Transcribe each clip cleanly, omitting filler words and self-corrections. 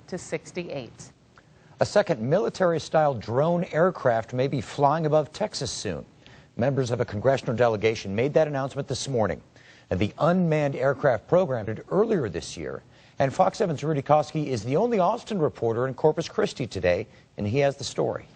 to 68. A second military-style drone aircraft may be flying above Texas soon. Members of a congressional delegation made that announcement this morning. And the unmanned aircraft program started earlier this year. And Fox 7's Rudy Koski is the only Austin reporter in Corpus Christi today, and he has the story.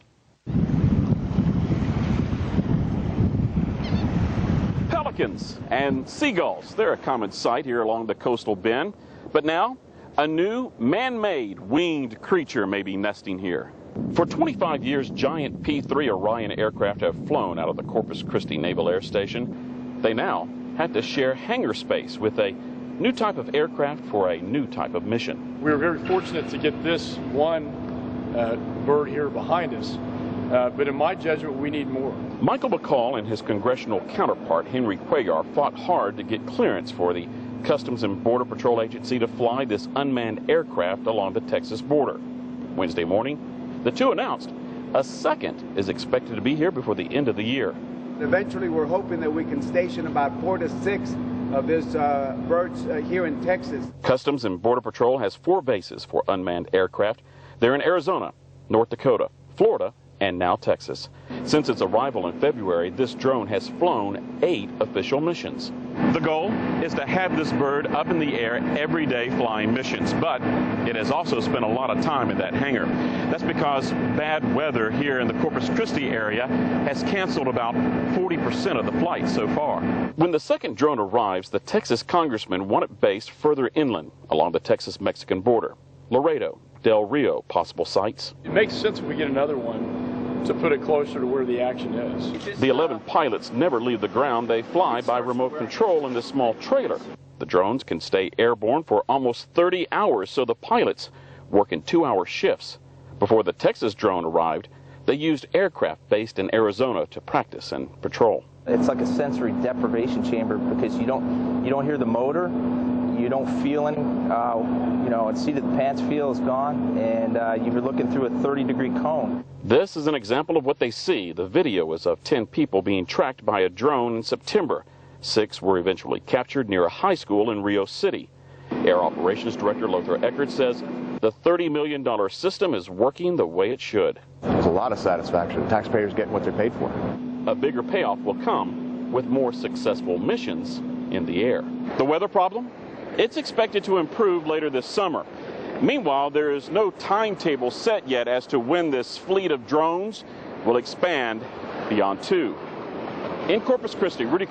Pelicans and seagulls, they're a common sight here along the coastal bend. But now, a new man-made winged creature may be nesting here. For 25 years, giant P-3 Orion aircraft have flown out of the Corpus Christi Naval Air Station. They now have to share hangar space with a new type of aircraft for a new type of mission. We were very fortunate to get this one bird here behind us, but in my judgment, we need more. Michael McCall and his congressional counterpart, Henry Cuellar, fought hard to get clearance for the Customs and Border Patrol Agency to fly this unmanned aircraft along the Texas border. Wednesday morning, the two announced a second is expected to be here before the end of the year. Eventually, we're hoping that we can station about 4 to 6 of these birds here in Texas. Customs and Border Patrol has 4 bases for unmanned aircraft. They're in Arizona, North Dakota, Florida, and now Texas. Since its arrival in February, this drone has flown 8 official missions. The goal is to have this bird up in the air every day flying missions, but it has also spent a lot of time in that hangar. That's because bad weather here in the Corpus Christi area has canceled about 40% of the flights so far. When the second drone arrives, the Texas congressman want it based further inland along the Texas-Mexican border. Laredo, Del Rio, possible sites. It makes sense if we get another one to put it closer to where the action is. The 11 pilots never leave the ground. They fly by remote control in this small trailer. The drones can stay airborne for almost 30 hours, so the pilots work in 2-hour shifts. Before the Texas drone arrived, they used aircraft based in Arizona to practice and patrol. It's like a sensory deprivation chamber because you don't hear the motor, you don't feel any, and see that the pants feel is gone, and you're looking through a 30-degree cone. This is an example of what they see. The video is of 10 people being tracked by a drone in September. 6 were eventually captured near a high school in Rio City. Air Operations Director Lothar Eckert says the $30 million system is working the way it should. There's a lot of satisfaction. Taxpayers getting what they're paid for. A bigger payoff will come with more successful missions in the air. The weather problem? It's expected to improve later this summer. Meanwhile, there is no timetable set yet as to when this fleet of drones will expand beyond 2. In Corpus Christi, Rudy